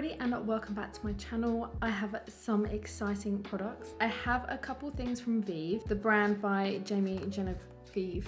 everybody and welcome back to my channel. I have some exciting products. I have a couple things from VIEVE, the brand by Genevieve.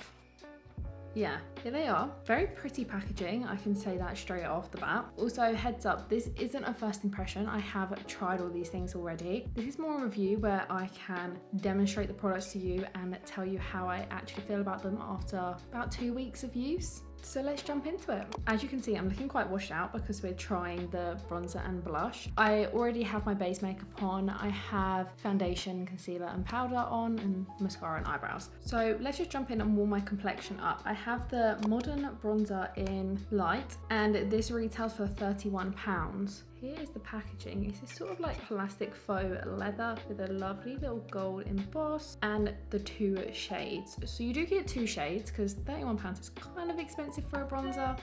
Yeah, here they are. Very pretty packaging, I can say that straight off the bat. Also, heads up, this isn't a first impression. I have tried all these things already. This is more a review where I can demonstrate the products to you and tell you how I actually feel about them after about 2 weeks of use. So let's jump into it. As you can see, I'm looking quite washed out because we're trying the bronzer and blush. I already have my base makeup on. I have foundation, concealer and powder on, and mascara and eyebrows. So let's just jump in and warm my complexion up. I have the Modern Bronzer in Light and this retails for £31. Here is the packaging. It's this sort of like plastic faux leather with a lovely little gold emboss and the 2 shades. So you do get 2 shades because £31 is kind of expensive for a bronzer.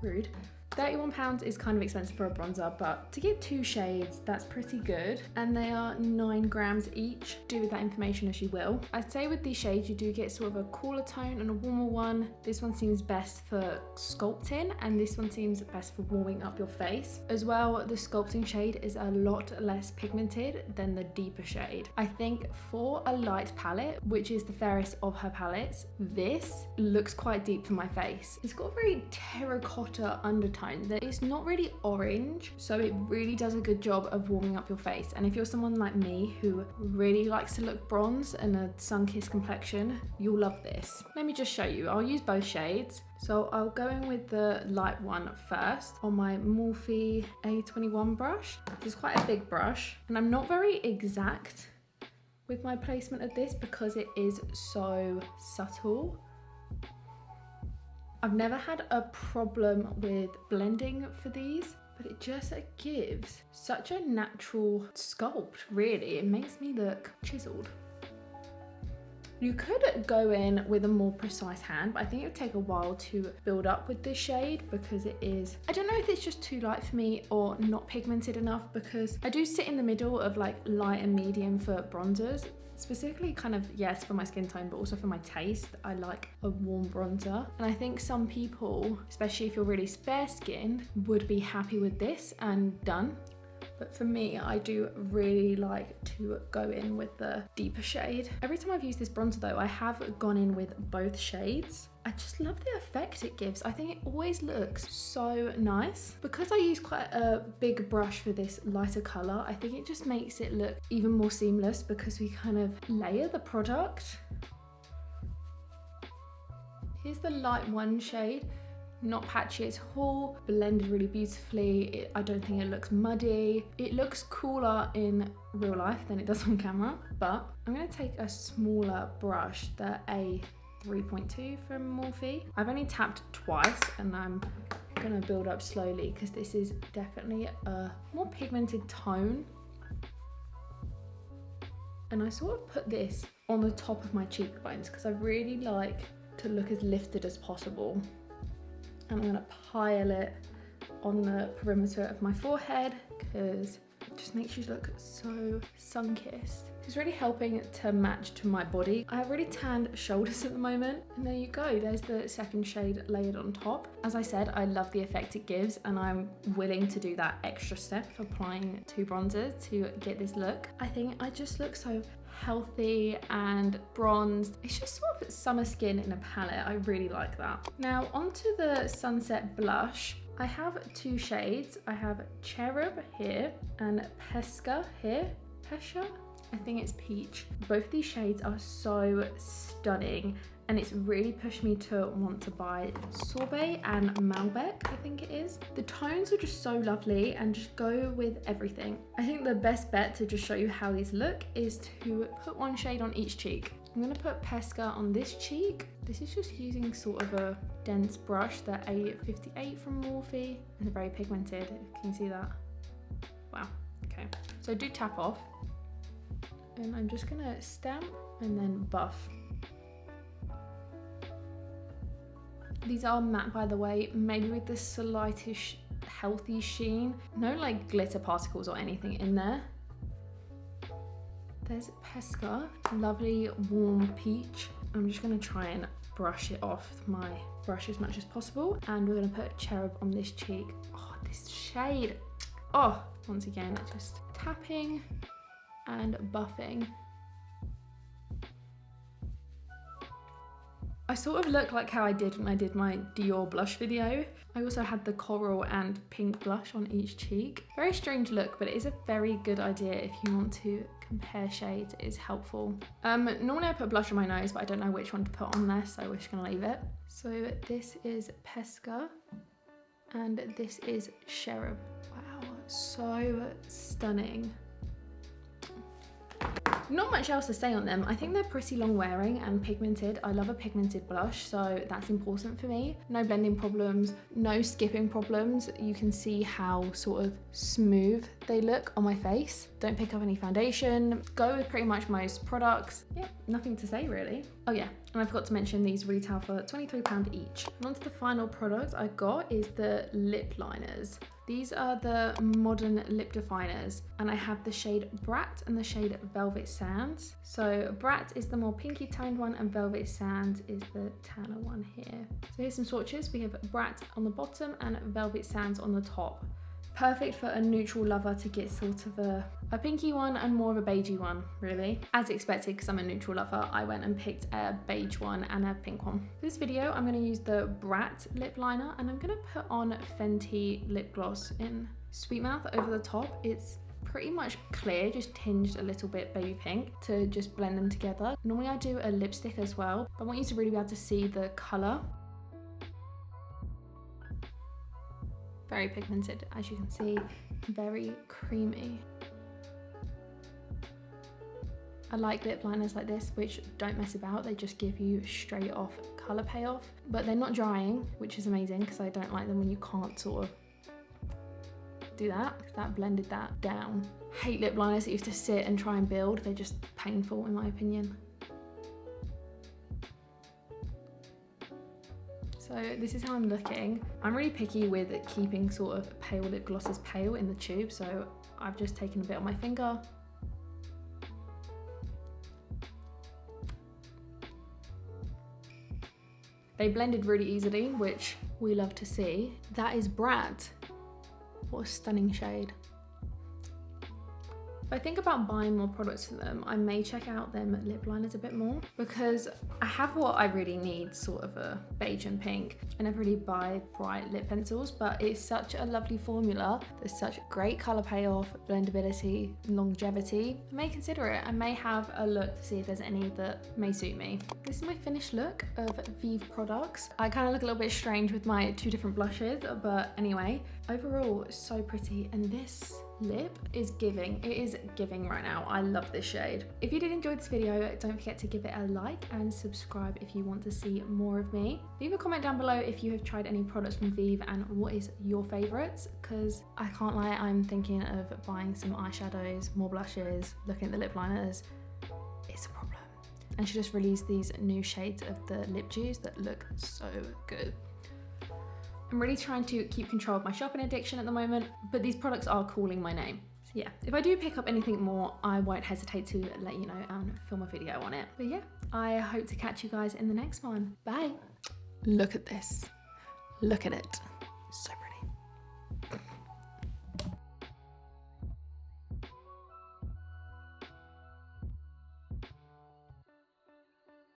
Rude. £31 is kind of expensive for a bronzer, but to get 2 shades, that's pretty good. And they are 9 grams each. Do with that information as you will. I'd say with these shades, you do get sort of a cooler tone and a warmer one. This one seems best for sculpting, and this one seems best for warming up your face. As well, the sculpting shade is a lot less pigmented than the deeper shade. I think for a light palette, which is the fairest of her palettes, this looks quite deep for my face. It's got a very terracotta undertone. That it's not really orange, so it really does a good job of warming up your face. And if you're someone like me who really likes to look bronze and a sun-kissed complexion, you'll love this. Let me just show you. I'll use both shades. So I'll go in with the light one first on my Morphe A21 brush. This is quite a big brush, and I'm not very exact with my placement of this because it is so subtle. I've never had a problem with blending for these, but it just gives such a natural sculpt, really. It makes me look chiseled. You could go in with a more precise hand, but I think it would take a while to build up with this shade because it is, I don't know if it's just too light for me or not pigmented enough, because I do sit in the middle of like light and medium for bronzers. Specifically kind of, yes, for my skin tone, but also for my taste. I like a warm bronzer. And I think some people, especially if you're really fair skinned, would be happy with this and done. But for me, I do really like to go in with the deeper shade. Every time I've used this bronzer though, I have gone in with both shades. I just love the effect it gives. I think it always looks so nice. Because I use quite a big brush for this lighter color, I think it just makes it look even more seamless because we kind of layer the product. Here's the light one shade. Not patchy at all, blended really beautifully. I don't think it looks muddy. It looks cooler in real life than it does on camera, but I'm gonna take a smaller brush, the A3.2 from Morphe. I've only tapped twice and I'm gonna build up slowly because this is definitely a more pigmented tone. And I sort of put this on the top of my cheekbones because I really like to look as lifted as possible. And I'm gonna pile it on the perimeter of my forehead because it just makes you look so sun-kissed. It's really helping to match to my body. I have really tanned shoulders at the moment, and there you go. There's the second shade layered on top. As I said, I love the effect it gives, and I'm willing to do that extra step of applying 2 bronzers to get this look. I think I just look so healthy and bronzed. It's just sort of summer skin in a palette. I really like that. Now onto the Sunset Blush. I have 2 shades. I have Cherub here and Pesca here. Pesca? I think it's peach. Both these shades are so stunning, and it's really pushed me to want to buy Sorbet and Malbec, I think it is. The tones are just so lovely and just go with everything. I think the best bet to just show you how these look is to put 1 shade on each cheek. I'm gonna put Pesca on this cheek. This is just using sort of a dense brush, the A58 from Morphe. It's very pigmented, can you see that? Wow, okay. So do tap off. And I'm just gonna stamp and then buff. These are matte, by the way, maybe with this slightest healthy sheen. No like glitter particles or anything in there. There's Pesca, lovely warm peach. I'm just gonna try and brush it off with my brush as much as possible. And we're gonna put Cherub on this cheek. Oh, this shade, Oh, once again, just tapping and buffing. I sort of look like how I did when I did my Dior blush video. I also had the coral and pink blush on each cheek. Very strange look, but it is a very good idea if you want to compare shades. It is helpful. Normally I put blush on my nose, but I don't know which one to put on there, so we're just gonna leave it. So this is Pesca, and this is Cherub. Wow, so stunning. Not much else to say on them. I think they're pretty long wearing and pigmented. I love a pigmented blush, so that's important for me. No blending problems, no skipping problems. You can see how sort of smooth they look on my face. Don't pick up any foundation. Go with pretty much most products. Yeah, nothing to say really. Oh yeah, and I forgot to mention these retail for £23 each. And onto the final product I got is the lip liners. These are the modern lip definers, and I have the shade Brat and the shade Velvet Sands. So Brat is the more pinky toned one and Velvet Sands is the tanner one here. So here's some swatches. We have Brat on the bottom and Velvet Sands on the top. Perfect for a neutral lover to get sort of a pinky one and more of a beigey one, really. As expected, because I'm a neutral lover, I went and picked a beige one and a pink one. For this video, I'm going to use the Brat lip liner, and I'm going to put on Fenty lip gloss in Sweet Mouth over the top. It's pretty much clear, just tinged a little bit baby pink to just blend them together. Normally I do a lipstick as well, but I want you to really be able to see the colour. Very pigmented, as you can see, very creamy. I like lip liners like this, which don't mess about. They just give you straight off colour payoff, but they're not drying, which is amazing because I don't like them when you can't sort of do that. That blended that down. Hate lip liners that you have to sit and try and build. They're just painful in my opinion. So this is how I'm looking. I'm really picky with keeping sort of pale lip glosses pale in the tube, so I've just taken a bit on my finger. They blended really easily, which we love to see. That is Brat. What a stunning shade. If I think about buying more products from them, I may check out them lip liners a bit more because I have what I really need, sort of a beige and pink. I never really buy bright lip pencils, but it's such a lovely formula. There's such great colour payoff, blendability, longevity. I may consider it. I may have a look to see if there's any that may suit me. This is my finished look of VIEVE products. I kind of look a little bit strange with my two different blushes, but anyway, overall, so pretty. And this lip is giving. It is giving right now. I love this shade. If you did enjoy this video, don't forget to give it a like and subscribe if you want to see more of me. Leave a comment down below if you have tried any products from VIEVE and what is your favorites, because I can't lie, I'm thinking of buying some eyeshadows, more blushes, looking at the lip liners. It's a problem. And she just released these new shades of the lip dews that look so good. I'm really trying to keep control of my shopping addiction at the moment, but these products are calling my name. So yeah, if I do pick up anything more, I won't hesitate to let you know and film a video on it. But yeah, I hope to catch you guys in the next one. Bye. Look at this. Look at it. So pretty.